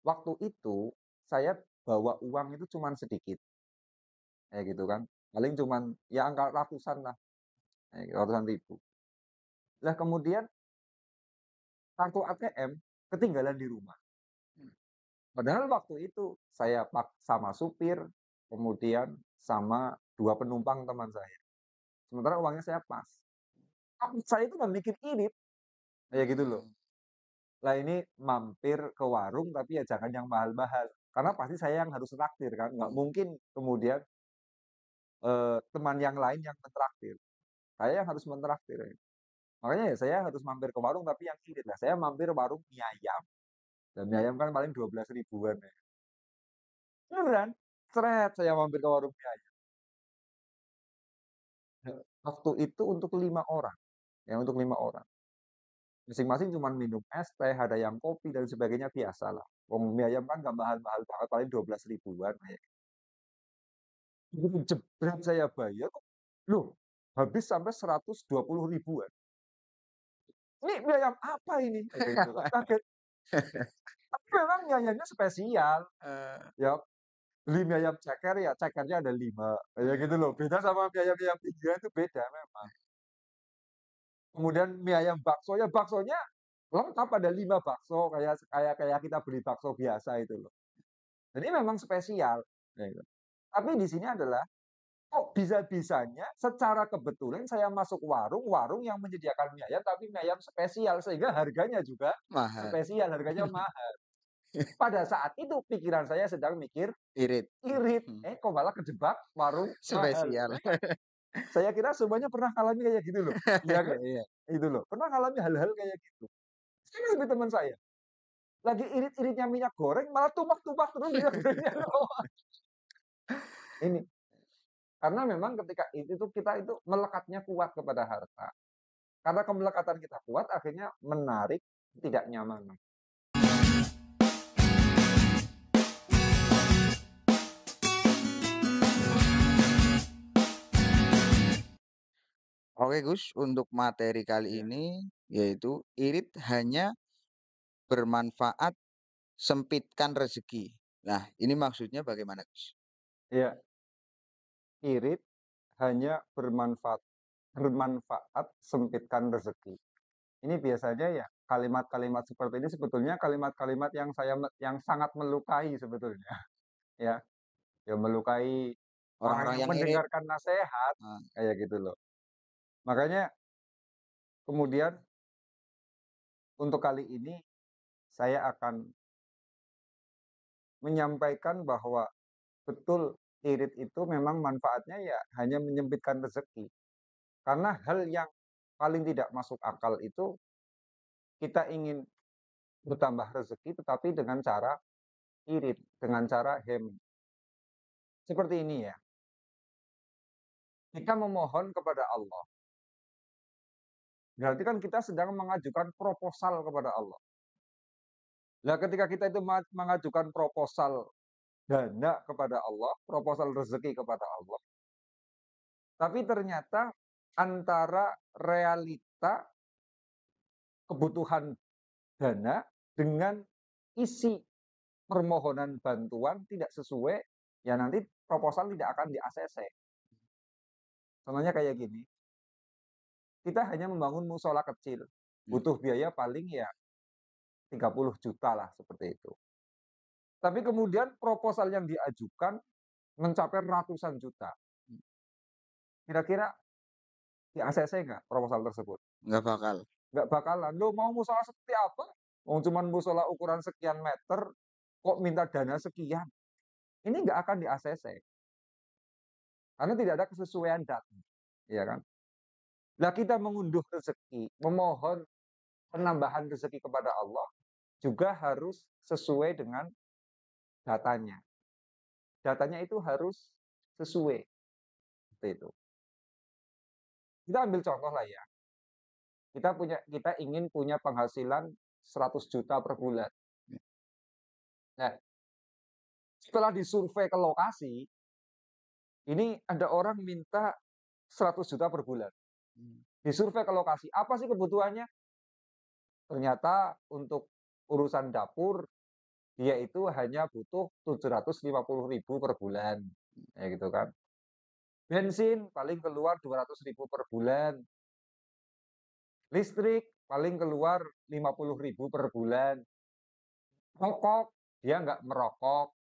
waktu itu saya bawa uang itu cuman sedikit, kayak gitu kan. Paling cuman ya angka ratusan lah, ratusan ribu. Lah kemudian kartu ATM ketinggalan di rumah. Padahal waktu itu saya sama supir, kemudian sama 2 penumpang teman saya. Sementara uangnya saya pas. Saya itu nggak mikir irit, kayak gitu loh. Mhm. Lah ini mampir ke warung tapi ya jangan yang mahal-mahal, karena pasti saya yang harus traktir kan, nggak mungkin kemudian, teman yang lain yang mentraktir, saya yang harus mentraktir ya. Makanya ya saya harus mampir ke warung tapi yang irit. Lah saya mampir warung mie ayam, dan mie ayam kan paling 12 ribuan ya. Beneran, saya mampir ke warung mie ayam. Waktu itu untuk 5 orang, ya untuk 5 orang. Masing-masing cuman minum es teh, ada yang kopi dan sebagainya, biasalah. Wong mie ayam kan nggak mahal-mahal banget, paling 12 ribuan kayak begitu jebret saya bayar kok, loh habis sampai 120 ribuan. Ini mie ayam apa ini? Kayak gitu kan, kaget. Tapi memang mie ayamnya spesial, Eee, ya beli mie ayam ceker ya cekernya ada 5 kayak gitu loh. Beda sama mie ayam pinggiran itu beda memang. Kemudian mie ayam bakso, ya baksonya lengkap ada 5 bakso kayak kayak kayak kita beli bakso biasa itu loh. Jadi memang spesial, gitu. Tapi di sini adalah, kok bisa-bisanya secara kebetulan saya masuk warung, warung yang menyediakan mie ayam, tapi mie ayam spesial, sehingga harganya juga mahal. spesial, harganya mahal. Pada saat itu pikiran saya sedang mikir, Irit. irit, Mhm. kok malah kejebak warung mahal. Spesial. Memang saya kira semuanya pernah ngalami kayak gitu loh, iya kan? Iya. Itu loh, pernah ngalami hal-hal kayak gitu. Sama seperti teman saya, lagi irit-iritnya minyak goreng, malah tumpah-tumpah terus minyak gorengnya doang. Ini, karena memang ketika itu tuh kita itu melekatnya kuat kepada harta. Karena kemelekatan kita kuat akhirnya menarik ketidaknyamanan. Oke Gus, untuk materi kali Iya, ini yaitu irit hanya bermanfaat, sempitkan rezeki. Nah, ini maksudnya bagaimana Gus? iya, irit hanya bermanfaat sempitkan rezeki. Ini biasanya ya kalimat-kalimat seperti ini sebetulnya kalimat-kalimat yang sangat melukai sebetulnya, ya. Ya melukai orang Orang-orang yang yang irit, mendengarkan nasihat, eee, kayak gitu loh. Makanya kemudian untuk kali ini saya akan menyampaikan bahwa betul irit itu memang manfaatnya ya hanya menyempitkan rezeki. Karena hal yang paling tidak masuk akal itu kita ingin bertambah rezeki tetapi dengan cara irit, dengan cara hem. Seperti ini ya, kita memohon kepada Allah, berarti kan kita sedang mengajukan proposal kepada Allah. Nah, ketika kita itu mengajukan proposal dana kepada Allah, proposal rezeki kepada Allah, tapi ternyata antara realita kebutuhan dana dengan isi permohonan bantuan tidak sesuai, ya nanti proposal tidak akan di-ACC. Contohnya kayak gini, kita hanya membangun musola kecil, mmm, butuh biaya paling ya 30 juta lah seperti itu. Tapi kemudian proposal yang diajukan mencapai ratusan juta. Kira-kira di-ACC nggak proposal tersebut? nggak bakal. Nggak bakalan. Loh mau musola seperti apa? Wong cuman musola ukuran sekian meter, kok minta dana sekian? Ini nggak akan di-ACC, karena tidak ada kesesuaian data, ya kan? Lah kita mengunduh rezeki, memohon penambahan rezeki kepada Allah, juga harus sesuai dengan datanya. Datanya itu harus sesuai, seperti itu. Kita ambil contoh lah ya, kita ingin punya penghasilan 100 juta per bulan. Nah, setelah disurvei ke lokasi, ini ada orang minta 100 juta per bulan. Mmm, Disurvei ke lokasi, apa sih kebutuhannya? Ternyata untuk urusan dapur dia itu hanya butuh 750.000 per bulan, ya gitu kan. Bensin paling keluar 200.000 per bulan. Listrik paling keluar 50.000 per bulan. Rokok, dia nggak merokok.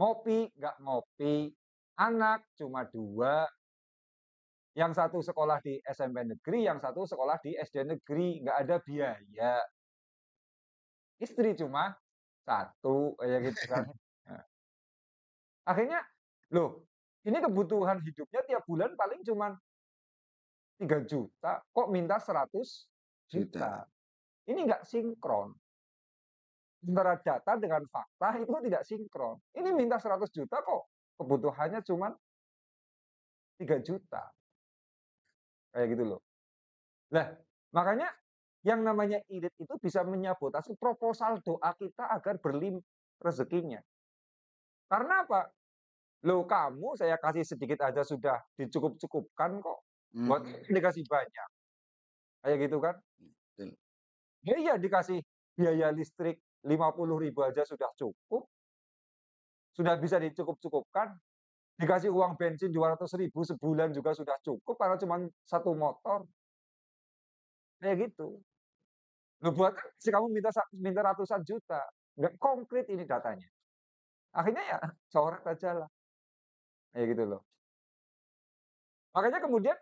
Ngopi, nggak ngopi. Anak cuma 2. Yang satu sekolah di SMP negeri, yang satu sekolah di SD negeri. Nggak ada biaya. Istri cuma 1, kayak gitu kan. Nah, akhirnya, loh, ini kebutuhan hidupnya tiap bulan paling cuma 3 juta, kok minta 100 juta. Juta. Ini nggak sinkron. Antara data dengan fakta itu tidak sinkron. Ini minta 100 juta kok kebutuhannya cuma 3 juta. Kayak gitu loh. Nah, makanya yang namanya irit itu bisa menyabotase proposal doa kita agar berlimpah rezekinya. Karena apa? Loh kamu saya kasih sedikit aja sudah dicukup-cukupkan kok. Buat dikasih banyak. Kayak gitu kan? Betul. Ya iya dikasih biaya listrik 50.000 aja sudah cukup. Sudah bisa dicukup-cukupkan. Dikasih uang bensin 200.000 sebulan juga sudah cukup karena cuma 1 motor. Kayak gitu. Loh buat apa sih kamu minta ratusan juta? Nggak konkret ini datanya. Akhirnya ya coret aja lah. Kayak gitu loh. Makanya kemudian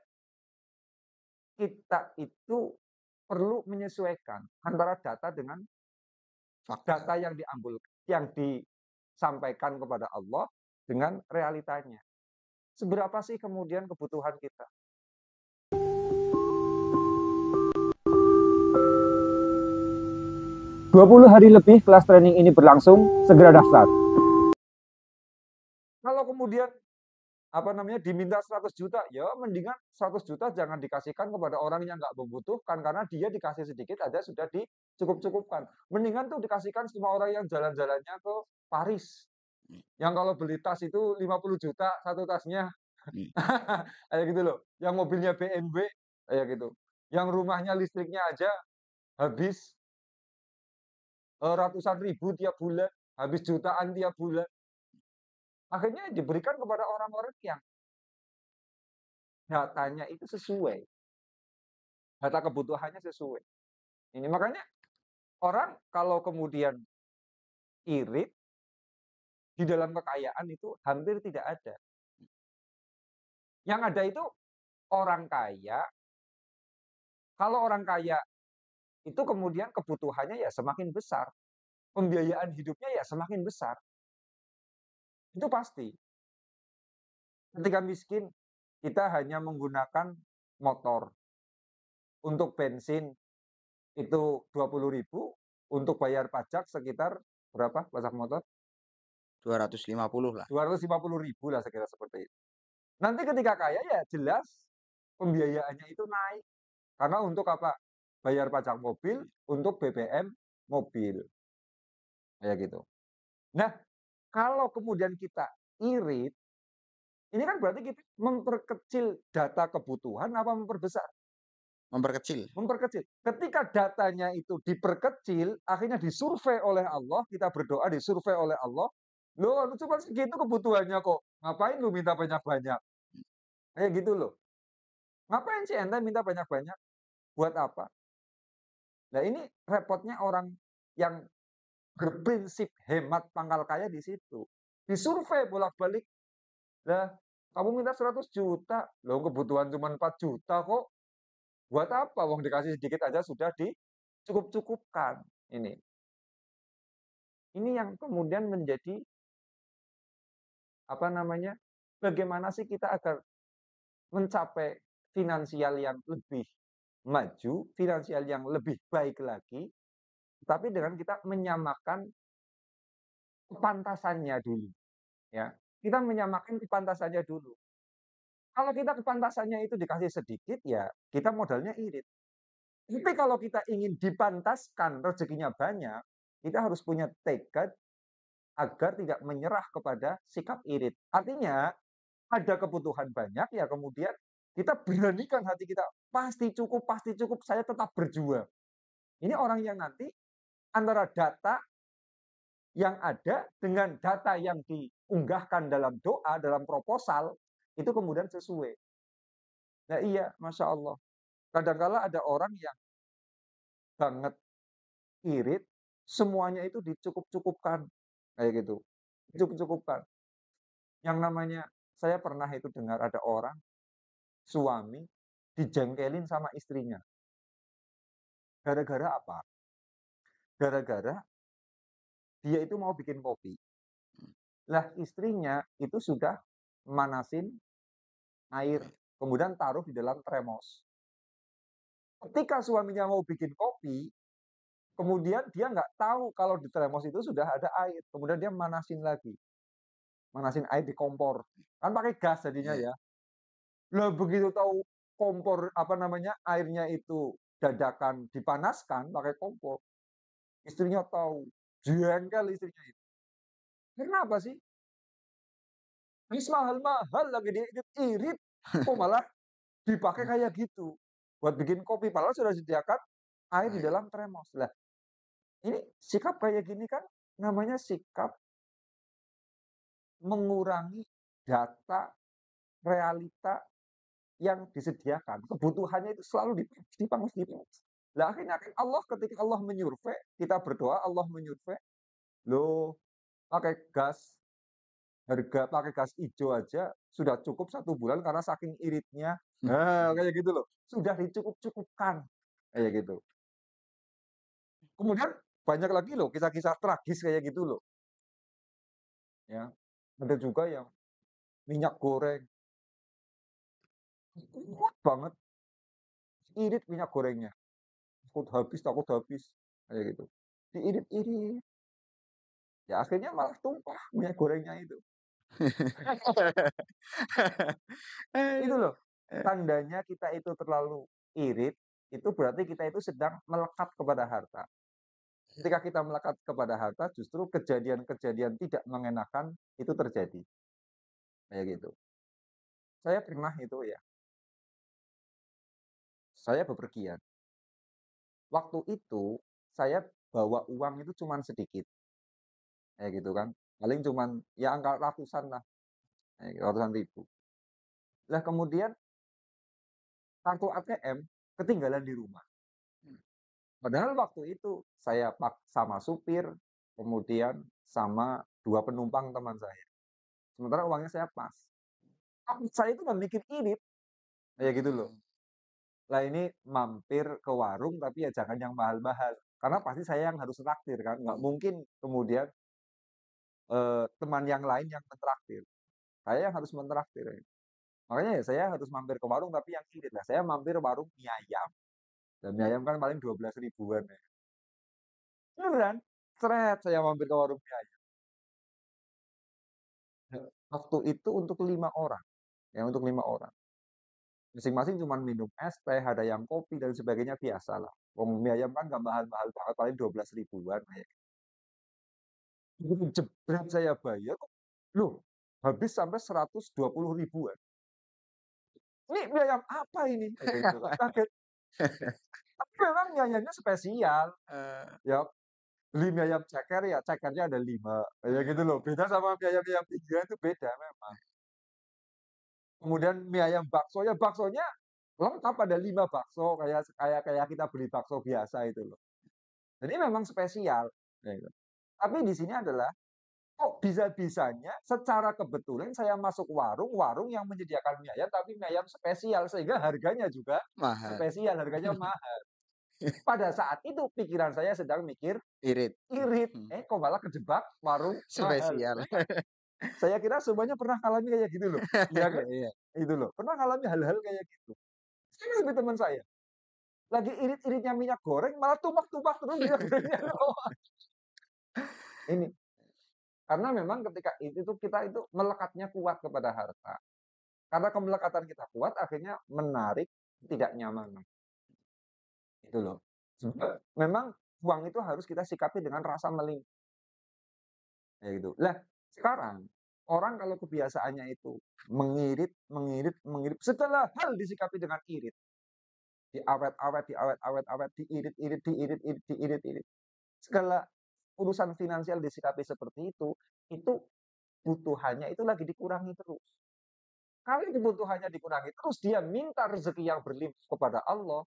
kita itu perlu menyesuaikan antara data dengan Fakta. data yang disampaikan kepada Allah dengan realitanya. Seberapa sih kemudian kebutuhan kita? 20 hari lebih kelas training ini berlangsung, segera daftar. Kalau kemudian diminta 100 juta, ya mendingan 100 juta jangan dikasihkan kepada orang yang nggak membutuhkan karena dia dikasih sedikit aja sudah dicukup-cukupkan. Mendingan tuh dikasihkan semua orang yang jalan-jalannya ke Paris. Yang kalau beli tas itu 50 juta satu tasnya. Kayak gitu loh. Yang mobilnya BMW kayak gitu. Yang rumahnya listriknya aja habis ratusan ribu tiap bulan, habis jutaan tiap bulan. Akhirnya diberikan kepada orang-orang yang datanya itu sesuai. Data kebutuhannya sesuai. Ini makanya orang kalau kemudian irit di dalam kekayaan itu hampir tidak ada. Yang ada itu orang kaya. Kalau orang kaya itu kemudian kebutuhannya ya semakin besar. Pembiayaan hidupnya ya semakin besar. Itu pasti. Ketika miskin, kita hanya menggunakan motor. Untuk bensin itu 20.000, untuk bayar pajak sekitar berapa pajak motor? 250 lah. 250.000 lah sekitar seperti itu. Nanti ketika kaya ya jelas pembiayaannya itu naik. Karena untuk apa? Bayar pajak mobil, untuk BBM mobil. Kayak gitu. Nah, kalau kemudian kita irit, ini kan berarti kita memperkecil data kebutuhan apa memperbesar? Memperkecil. Memperkecil. Ketika datanya itu diperkecil, akhirnya disurvei oleh Allah, kita berdoa disurvei oleh Allah, loh cuma segitu kebutuhannya kok, ngapain lu minta banyak-banyak? Kayak gitu loh. Ngapain sih ente minta banyak-banyak? Buat apa? Nah ini repotnya orang yang berprinsip hemat pangkal kaya di situ. Disurvei bolak-balik, lah kamu minta 100 juta, loh kebutuhan cuma 4 juta kok. Buat apa? Wong dikasih sedikit aja sudah dicukup-cukupkan. Ini yang kemudian menjadi bagaimana sih kita agar mencapai finansial yang lebih maju, finansial yang lebih baik lagi, tapi dengan kita menyamakan kepantasannya dulu, ya. Kita menyamakan kepantasannya dulu. Kalau kita kepantasannya itu dikasih sedikit, ya kita modalnya irit. Tapi kalau kita ingin dipantaskan rezekinya banyak, kita harus punya tekad agar tidak menyerah kepada sikap irit. Artinya, ada kebutuhan banyak, ya kemudian kita beranikan hati kita, pasti cukup, saya tetap berjuang. Ini orang yang nanti antara data Yang ada dengan data yang diunggahkan dalam doa, dalam proposal, itu kemudian sesuai. Nah iya, Masya Allah. Kadangkala ada orang yang banget irit, semuanya itu dicukup-cukupkan, kayak gitu. Dicukup-cukupkan. Yang namanya, saya pernah itu dengar ada orang, suami, dijengkelin sama istrinya. Gara-gara apa? Gara-gara dia itu mau bikin kopi. Lah istrinya itu sudah manasin air, kemudian taruh di dalam termos. Ketika suaminya mau bikin kopi, kemudian dia nggak tahu kalau di termos itu sudah ada air. Kemudian dia manasin air di kompor. Kan pakai gas jadinya Iya. ya. Lah begitu tahu kompor apa namanya airnya itu dadakan dipanaskan pakai kompor, istrinya tahu, jengkel istrinya itu. Kenapa sih? Wis mahal-mahal lagi diirit-irit, kok malah dipakai kayak gitu, buat bikin kopi, padahal sudah disediakan air di Air. dalam termos. Lah, ini sikap kayak gini kan namanya sikap mengurangi data realita yang disediakan. Kebutuhannya itu selalu dipangus. Lah akhirnya kan Allah ketika Allah menyurvei, kita berdoa Allah menyurvei, loh pakai gas pakai gas hijau aja sudah cukup 1 bulan karena saking iritnya. Nah, kayak gitu loh. Sudah dicukup-cukupkan, kayak gitu. Kemudian banyak lagi loh kisah-kisah tragis kayak gitu loh, ya. Ada juga yang minyak goreng, kuat banget, irit minyak gorengnya, takut habis, kayak gitu. Diirit-irit, ya akhirnya malah tumpah minyak gorengnya itu. Itu Aduh. loh, Eh, tandanya kita itu terlalu irit, itu berarti kita itu sedang melekat kepada harta. Ketika kita melekat kepada harta, justru kejadian-kejadian tidak mengenakan itu terjadi, kayak gitu. Saya pernah itu ya, saya bepergian. Waktu itu saya bawa uang itu cuman sedikit, kayak gitu kan. Paling cuman ya angka ratusan lah, kayak gitu, ratusan ribu. Lah kemudian kartu ATM ketinggalan di rumah. Padahal waktu itu saya sama supir, kemudian sama 2 penumpang teman saya. Sementara uangnya saya pas. Saya itu nggak mikir irit, kayak gitu loh. mhm. Lah ini mampir ke warung tapi ya jangan yang mahal-mahal, karena pasti saya yang harus traktir kan, nggak mungkin kemudian, teman yang lain yang mentraktir, saya yang harus mentraktir ya. Makanya ya saya harus mampir ke warung tapi yang irit. Lah saya mampir warung mie ayam, dan mie ayam kan paling 12 ribuan ya. Beneran, saya mampir ke warung mie ayam. Waktu itu untuk 5 orang, ya untuk 5 orang. Masing-masing cuman minum es teh, ada yang kopi dan sebagainya, biasalah. Wong mie ayam kan nggak mahal-mahal banget, paling 12 ribuan kayak begitu jebret saya bayar kok, loh habis sampai 120 ribuan. Ini mie ayam apa ini? Kayak gitu kan, kaget. Tapi memang mie ayamnya spesial, Eee, ya beli mie ayam ceker ya cekernya ada 5, kayak gitu loh. Beda sama mie ayam pinggiran itu beda memang. Kemudian mie ayam bakso, ya baksonya lengkap ada 5 bakso kayak kayak kayak kita beli bakso biasa itu loh. Jadi memang spesial, kayak gitu. Tapi di sini adalah kok bisa-bisanya secara kebetulan saya masuk warung, warung yang menyediakan mie ayam tapi mie ayam spesial sehingga harganya juga mahal. spesial, harganya mahal. Pada saat itu pikiran saya sedang mikir, Irit. irit, Mhm. kok malah kejebak warung mahal. Spesial. Memang saya kira semuanya pernah ngalami kayak gitu loh, iya kan? Iya. Itu loh, pernah ngalami hal-hal kayak gitu. Sama seperti teman saya, lagi irit-iritnya minyak goreng malah tumpah-tumpah terus minyak gorengnya doang. Ini, karena memang ketika itu tuh kita itu melekatnya kuat kepada harta. Karena kemelekatan kita kuat akhirnya menarik ketidaknyamanan, itu loh. Memang uang itu harus kita sikapi dengan rasa kayak gitu. Lah, sekarang orang kalau kebiasaannya itu mengirit, segala hal disikapi dengan irit, diawet-awet, diirit-irit, diirit-irit, diirit-irit. Segala urusan finansial disikapi seperti itu kebutuhannya itu lagi dikurangi terus. Kalau kebutuhannya dikurangi terus, dia minta rezeki yang berlimpah kepada Allah,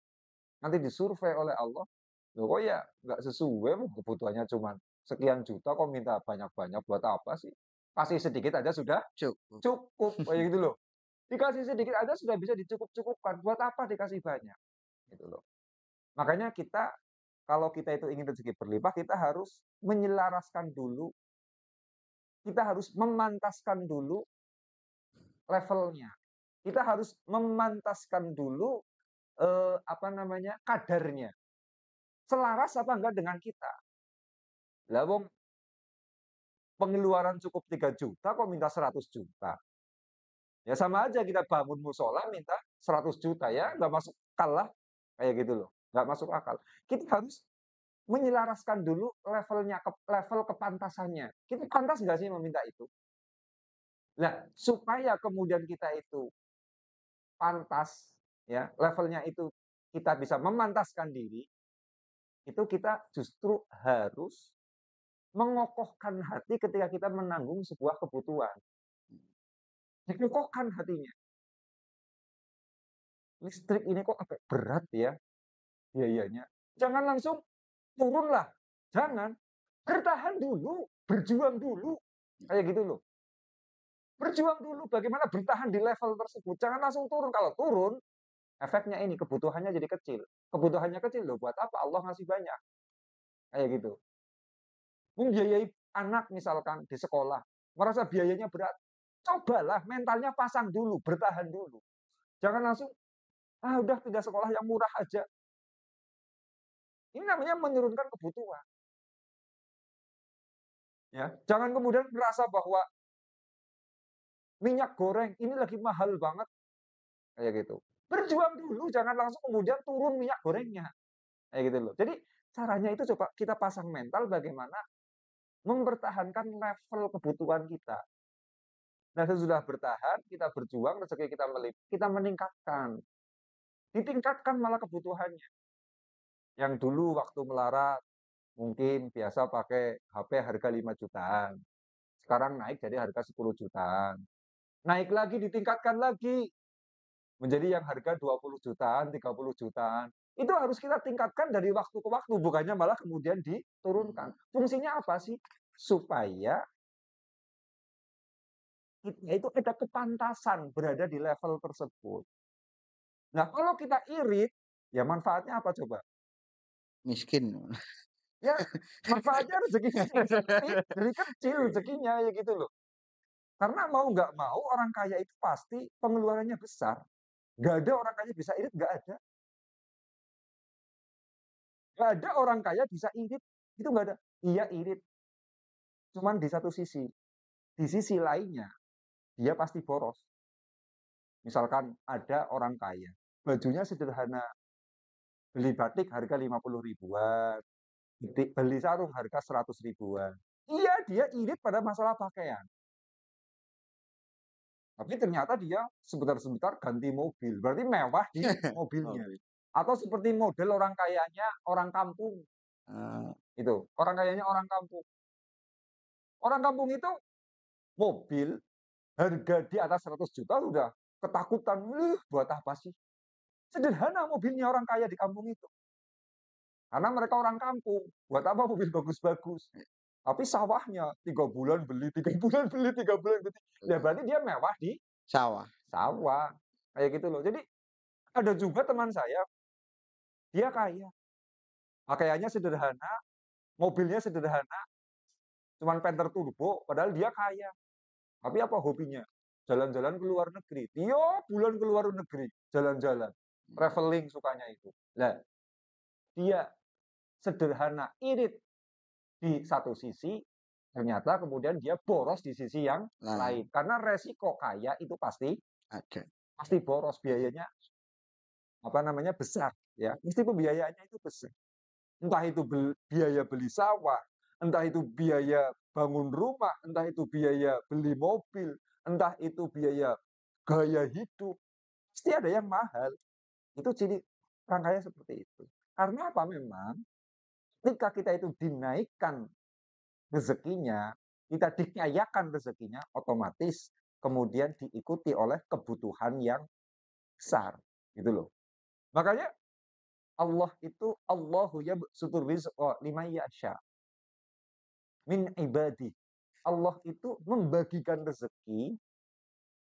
nanti disurvei oleh Allah, loh kok ya nggak sesuai, kebutuhannya cuma sekian juta kok minta banyak-banyak buat apa sih? Kasih sedikit aja sudah Cukup. cukup, kayak gitu loh. Dikasih sedikit aja sudah bisa dicukup-cukupkan, buat apa dikasih banyak? Gitu loh. Makanya kita, kalau kita itu ingin rezeki berlimpah, kita harus menyelaraskan dulu, kita harus memantaskan dulu levelnya. Kita harus memantaskan dulu, kadarnya. Selaras apa enggak dengan kita. Lah wong pengeluaran cukup 3 juta kok minta 100 juta. Ya sama aja kita bangun musola minta 100 juta, ya nggak masuk akal lah, kayak gitu loh, nggak masuk akal. Kita harus menyelaraskan dulu levelnya, level kepantasannya. Kita pantas nggak sih meminta itu? Nah, supaya kemudian kita itu pantas, ya, levelnya itu kita bisa memantaskan diri, itu kita justru harus mengokohkan hati ketika kita menanggung sebuah kebutuhan. Dikokohkan hatinya. Listrik ini kok agak berat ya biayanya. Jangan langsung turunlah. Jangan. Bertahan dulu, berjuang dulu. Kayak gitu loh. Berjuang dulu bagaimana bertahan di level tersebut. Jangan langsung turun. Kalau turun, efeknya ini kebutuhannya jadi kecil. Kebutuhannya kecil loh, buat apa Allah ngasih banyak? Kayak gitu. Membiayai anak misalkan di sekolah, merasa biayanya berat. Cobalah mentalnya pasang dulu, bertahan dulu. Jangan langsung, udah pindah sekolah yang murah aja. Ini namanya menurunkan kebutuhan. Ya, jangan kemudian merasa bahwa minyak goreng ini lagi mahal banget, kayak gitu. Berjuang dulu, jangan langsung kemudian turun minyak gorengnya, kayak gitu loh. Jadi caranya itu coba kita pasang mental bagaimana mempertahankan level kebutuhan kita. Nah, sesudah bertahan, kita berjuang, rezeki kita melimpah, kita meningkatkan. Ditingkatkan malah kebutuhannya. Yang dulu waktu melarat, mungkin biasa pakai HP harga 5 jutaan. Sekarang naik jadi harga 10 jutaan. Naik lagi, ditingkatkan lagi. Menjadi yang harga 20 jutaan, 30 jutaan. Itu harus kita tingkatkan dari waktu ke waktu, bukannya malah kemudian diturunkan. Fungsinya apa sih? Supaya kita itu ada kepantasan berada di level tersebut. Nah, kalau kita irit, ya manfaatnya apa coba? Miskin. Ya, manfaatnya rezekinya dari kecil rezekinya, ya gitu loh. Karena mau nggak mau orang kaya itu pasti pengeluarannya besar. Nggak ada orang kaya bisa irit, nggak ada. Nggak ada orang kaya bisa irit, itu nggak ada. Iya irit, cuman di satu sisi. Di sisi lainnya, dia pasti boros. Misalkan ada orang kaya, bajunya sederhana, beli batik harga 50 ribuan, beli sarung harga 100 ribuan. Iya, dia irit pada masalah pakaian. Tapi ternyata dia sebentar-sebentar ganti mobil, berarti mewah di mobilnya. Atau seperti model orang kayanya orang kampung. Itu, orang kayanya orang kampung. Orang kampung itu mobil harga di atas 100 juta sudah ketakutan, buat apa sih? Sederhana mobilnya orang kaya di kampung itu. Karena mereka orang kampung, buat apa mobil bagus-bagus? Tapi sawahnya 3 bulan beli, 3 bulan beli, 3 bulan beli. Ya berarti dia mewah di Sawah. sawah. Kayak gitu loh. Jadi ada juga teman saya, dia kaya, pakaiannya sederhana, mobilnya sederhana, cuman Panther turbo, padahal dia kaya. Tapi apa hobinya? Jalan-jalan ke luar negeri. Tiap bulan ke luar negeri, jalan-jalan. Traveling sukanya itu. Lah, dia sederhana, irit di satu sisi, ternyata kemudian dia boros di sisi yang lain. Karena resiko kaya itu pasti ada. Pasti boros, biayanya besar, ya. Mesti pembiayaannya itu besar. Entah itu biaya beli sawah, entah itu biaya bangun rumah, entah itu biaya beli mobil, entah itu biaya gaya hidup, pasti ada yang mahal. Itu ciri orang kaya seperti itu. Karena apa memang ketika kita itu dinaikkan rezekinya, kita dikayakan rezekinya, otomatis kemudian diikuti oleh kebutuhan yang besar, gitu loh. Makanya Allah itu Allahu yabsutur rizqa liman yasha min ibadi. Allah itu membagikan rezeki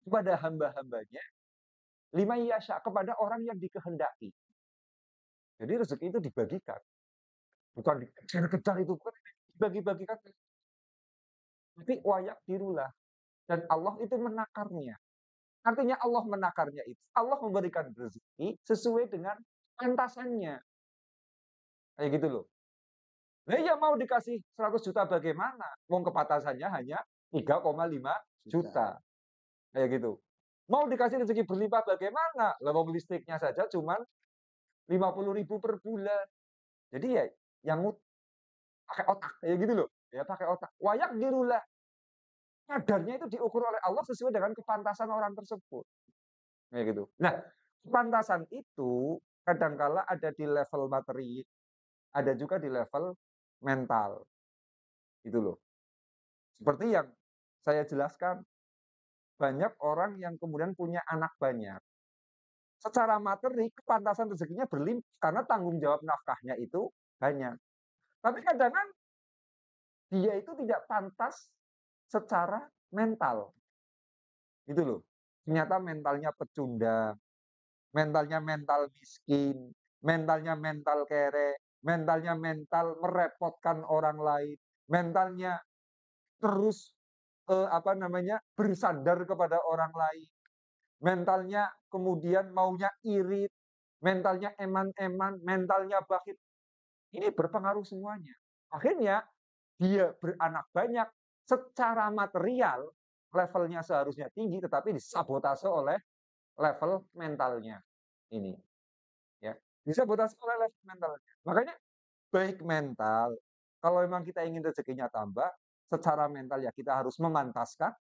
kepada hamba-hambanya liman yasha, kepada orang yang dikehendaki. Jadi rezeki itu dibagikan, bukan dikejar-kejar, itu bukan, dibagi-bagikan. Tapi wayak dirulah, dan Allah itu menakarnya. Artinya Allah menakarnya itu, Allah memberikan rezeki sesuai dengan pantasannya. Kayak gitu loh. Nah ya mau dikasih 100 juta bagaimana? Wong kepantasannya hanya 3,5 juta. Kayak gitu. Mau dikasih rezeki berlimpah bagaimana? Lah wong listriknya saja cuman 50.000 per bulan. Jadi ya yang pakai otak kayak gitu loh. Ya pakai otak. Wayak dirulah. Kadarnya itu diukur oleh Allah sesuai dengan kepantasan orang tersebut. Kayak gitu. Nah, kepantasan itu kadangkala ada di level materi, ada juga di level mental. Itu loh. Seperti yang saya jelaskan, banyak orang yang kemudian punya anak banyak. Secara materi kepantasan rezekinya berlimpah karena tanggung jawab nafkahnya itu banyak. Tapi kadang kan dia itu tidak pantas secara mental. Itu loh. Ternyata mentalnya pecundang, mentalnya mental miskin, mentalnya mental kere, mentalnya mental merepotkan orang lain, mentalnya terus bersandar kepada orang lain, mentalnya kemudian maunya irit, mentalnya eman-eman, mentalnya bakhil. Ini berpengaruh semuanya. Akhirnya dia beranak banyak, secara material levelnya seharusnya tinggi, tetapi disabotase oleh level mentalnya ini, ya. Disabotase oleh level mentalnya. Makanya baik mental, kalau memang kita ingin rezekinya tambah, secara mental ya kita harus memantaskan,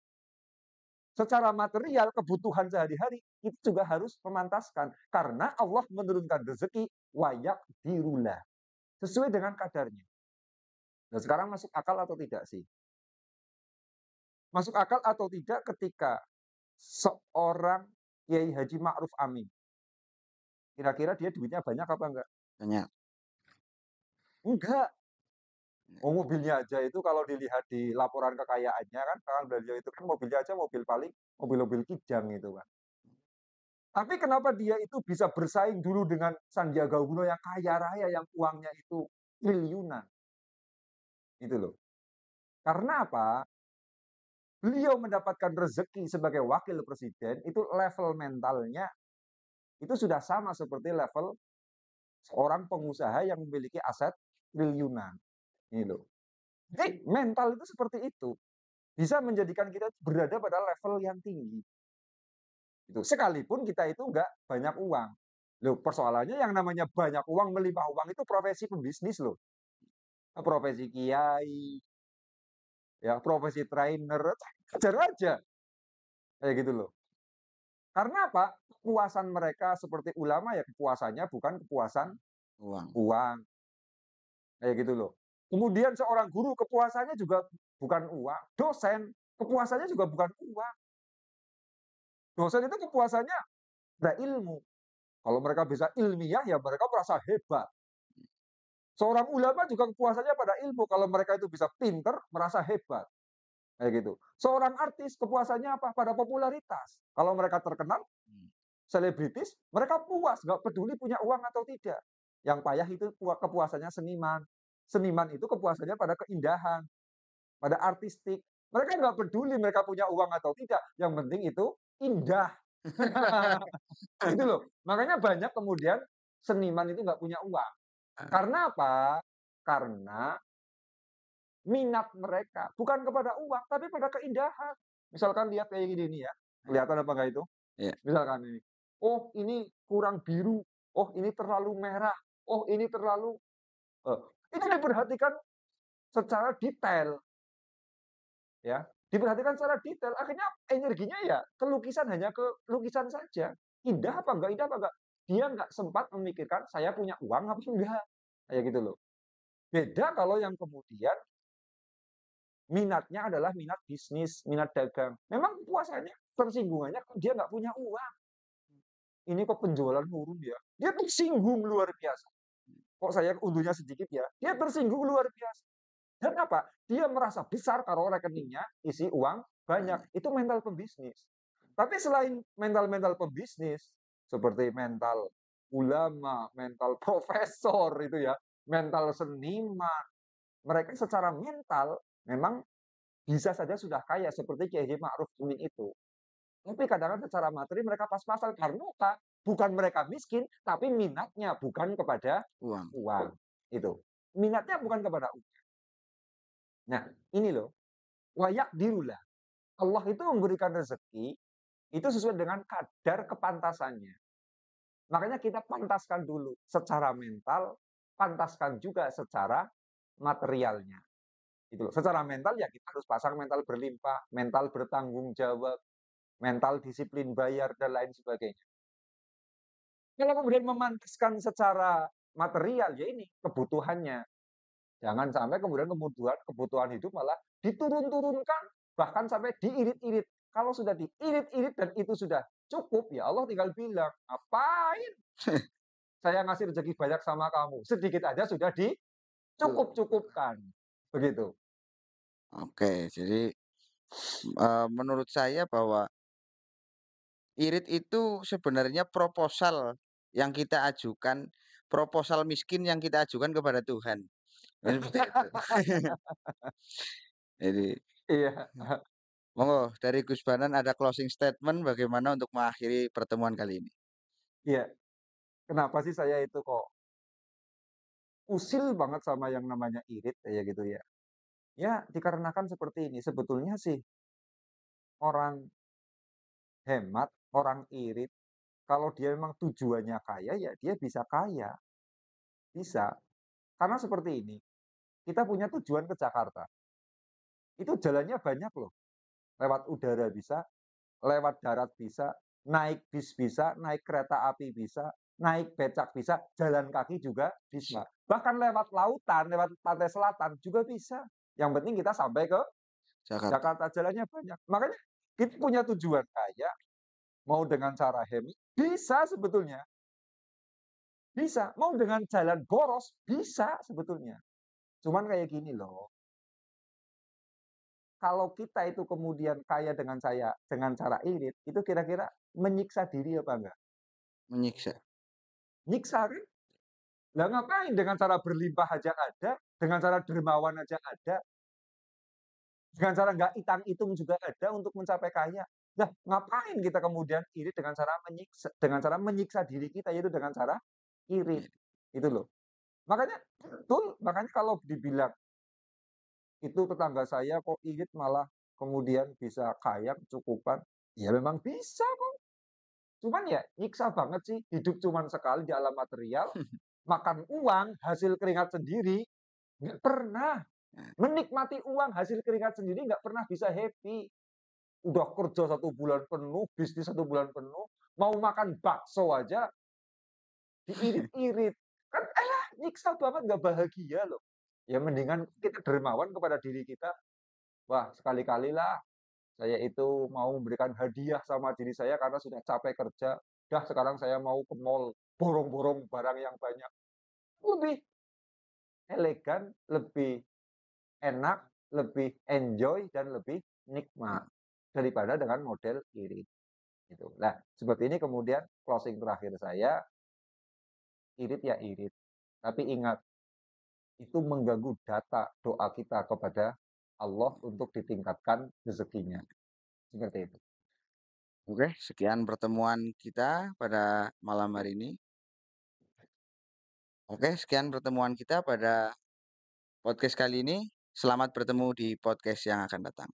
secara material kebutuhan sehari-hari itu juga harus memantaskan. Karena Allah menurunkan rezeki wayak dirulah, sesuai dengan kadarnya. Nah sekarang masuk akal atau tidak sih? Masuk akal atau tidak ketika seorang Kiai Haji Ma'ruf Amin, kira-kira dia duitnya banyak apa enggak? Banyak. Enggak. Oh, mobilnya aja itu kalau dilihat di laporan kekayaannya kan, kalau beliau itu kan mobilnya aja mobil paling mobil-mobil kijang itu kan. Tapi kenapa dia itu bisa bersaing dulu dengan Sandiaga Uno yang kaya raya, yang uangnya itu triliunan, itu loh. Karena apa? Beliau mendapatkan rezeki sebagai wakil presiden, itu level mentalnya itu sudah sama seperti level seorang pengusaha yang memiliki aset triliunan, ini loh. Jadi mental itu seperti itu, bisa menjadikan kita berada pada level yang tinggi. Itu sekalipun kita itu enggak banyak uang. Loh, persoalannya yang namanya banyak uang, melimpah uang itu profesi pembisnis loh. Profesi kiai, ya profesi trainer, kejar aja. Kayak gitu loh. Karena apa? Kepuasan mereka seperti ulama ya kepuasannya bukan kepuasan Uang. uang. Kayak gitu loh. Kemudian seorang guru kepuasannya juga bukan uang. Dosen kepuasannya juga bukan uang. Dosen itu kepuasannya ada ilmu. Kalau mereka bisa ilmiah ya mereka merasa hebat. Seorang ulama juga kepuasannya pada ilmu. Kalau mereka itu bisa pinter, merasa hebat. Kayak gitu. Seorang artis kepuasannya apa? Pada popularitas. Kalau mereka terkenal, selebritis, mereka puas, nggak peduli punya uang atau tidak. Yang payah itu kepuasannya seniman. Seniman itu kepuasannya pada keindahan, pada artistik. Mereka nggak peduli mereka punya uang atau tidak. Yang penting itu indah. Itu loh. Makanya banyak kemudian seniman itu nggak punya uang. Karena apa? Karena minat mereka bukan kepada uang, tapi pada keindahan. Misalkan lihat kayak gini nih ya, kelihatan apa enggak itu? Iya. Misalkan ini, oh ini kurang biru, oh ini terlalu merah, oh ini terlalu eh, itu diperhatikan secara detail, ya. Diperhatikan secara detail, akhirnya energinya ya ke lukisan, hanya ke lukisan saja. Indah apa enggak, indah apa enggak. Dia enggak sempat memikirkan saya punya uang apa enggak. Kayak gitu loh. Beda kalau yang kemudian minatnya adalah minat bisnis, minat dagang. Memang puasanya tersinggungannya kalau dia nggak punya uang. Ini kok penjualan nurun ya? Dia tersinggung luar biasa. Kok saya untungnya sedikit ya? Dia tersinggung luar biasa. Dan apa? Dia merasa besar kalau rekeningnya isi uang banyak. Itu mental pembisnis. Tapi selain mental-mental pembisnis, seperti mental ulama, mental profesor itu ya, mental seniman, mereka secara mental memang bisa saja sudah kaya seperti Kiai Haji Ma'ruf Amin itu. Tapi kadang-kadang secara materi mereka pas-pasan karena apa? Bukan mereka miskin, tapi minatnya bukan kepada Uang. uang. Itu. Minatnya bukan kepada uang. Nah, ini loh, wayak dirulah. Allah itu memberikan rezeki itu sesuai dengan kadar kepantasannya. Makanya kita pantaskan dulu secara mental, pantaskan juga secara materialnya. Itu loh. Secara mental ya kita harus pasang mental berlimpah, mental bertanggung jawab, mental disiplin bayar dan lain sebagainya. Kalau kemudian memantaskan secara material ya ini kebutuhannya. Jangan sampai kemudian kebutuhan kebutuhan hidup malah diturun-turunkan, bahkan sampai diirit-irit. Kalau sudah diirit-irit dan itu sudah cukup, ya Allah tinggal bilang, "Ngapain saya ngasih rezeki banyak sama kamu? Sedikit aja sudah dicukup-cukupkan." Begitu. Oke, jadi, menurut saya bahwa irit itu sebenarnya proposal yang kita ajukan, proposal miskin yang kita ajukan kepada Tuhan, kan seperti itu. Jadi, Iya, monggo dari Gus Banan ada closing statement bagaimana untuk mengakhiri pertemuan kali ini? iya. Kenapa sih saya itu kok usil banget sama yang namanya irit kayak gitu ya? Ya, dikarenakan seperti ini. Sebetulnya sih orang hemat, orang irit, kalau dia memang tujuannya kaya, ya dia bisa kaya. Bisa. Karena seperti ini, kita punya tujuan ke Jakarta. Itu jalannya banyak loh. Lewat udara bisa, lewat darat bisa, naik bis bisa, naik kereta api bisa, naik becak bisa, jalan kaki juga bisa. Bahkan lewat lautan, lewat pantai selatan juga bisa. Yang penting kita sampai ke Jakarta. Jakarta, jalannya banyak. Makanya kita punya tujuan kaya, mau dengan cara hemat, bisa sebetulnya. Bisa. Mau dengan jalan boros, bisa sebetulnya. Cuman kayak gini loh, kalau kita itu kemudian kaya dengan cara irit, itu kira-kira menyiksa diri apa enggak? Menyiksa. Nyiksa kan? Lah ngapain dengan cara berlimpah aja ada, dengan cara dermawan aja ada, dengan cara nggak hitung-hitung juga ada untuk mencapai kaya. Nah, ngapain kita kemudian irit dengan cara menyiksa diri kita, yaitu dengan cara irit. Iya. Itu loh. Makanya betul, makanya kalau dibilang, "Itu tetangga saya kok irit malah kemudian bisa kaya, kecukupan." Ya memang bisa kok, cuman ya nyiksa banget sih, hidup cuman sekali di alam material, makan uang hasil keringat sendiri, nggak pernah. Menikmati uang hasil keringat sendiri nggak pernah bisa happy. Udah kerja 1 bulan penuh, bisnis 1 bulan penuh, mau makan bakso aja diirit-irit. Kan nyiksa banget, nggak bahagia loh. Ya mendingan kita dermawan kepada diri kita, "Wah, sekali-kalilah saya itu mau memberikan hadiah sama diri saya karena sudah capek kerja. Dah sekarang saya mau ke mall, borong-borong barang yang banyak." Lebih elegan, lebih enak, lebih enjoy, dan lebih nikmat daripada dengan model irit, gitu. Nah, seperti ini kemudian closing terakhir saya, irit ya irit, tapi ingat, itu mengganggu data doa kita kepada Allah untuk ditingkatkan rezekinya, seperti itu. Oke, sekian pertemuan kita pada malam hari ini. Oke, sekian pertemuan kita pada podcast kali ini. Selamat bertemu di podcast yang akan datang.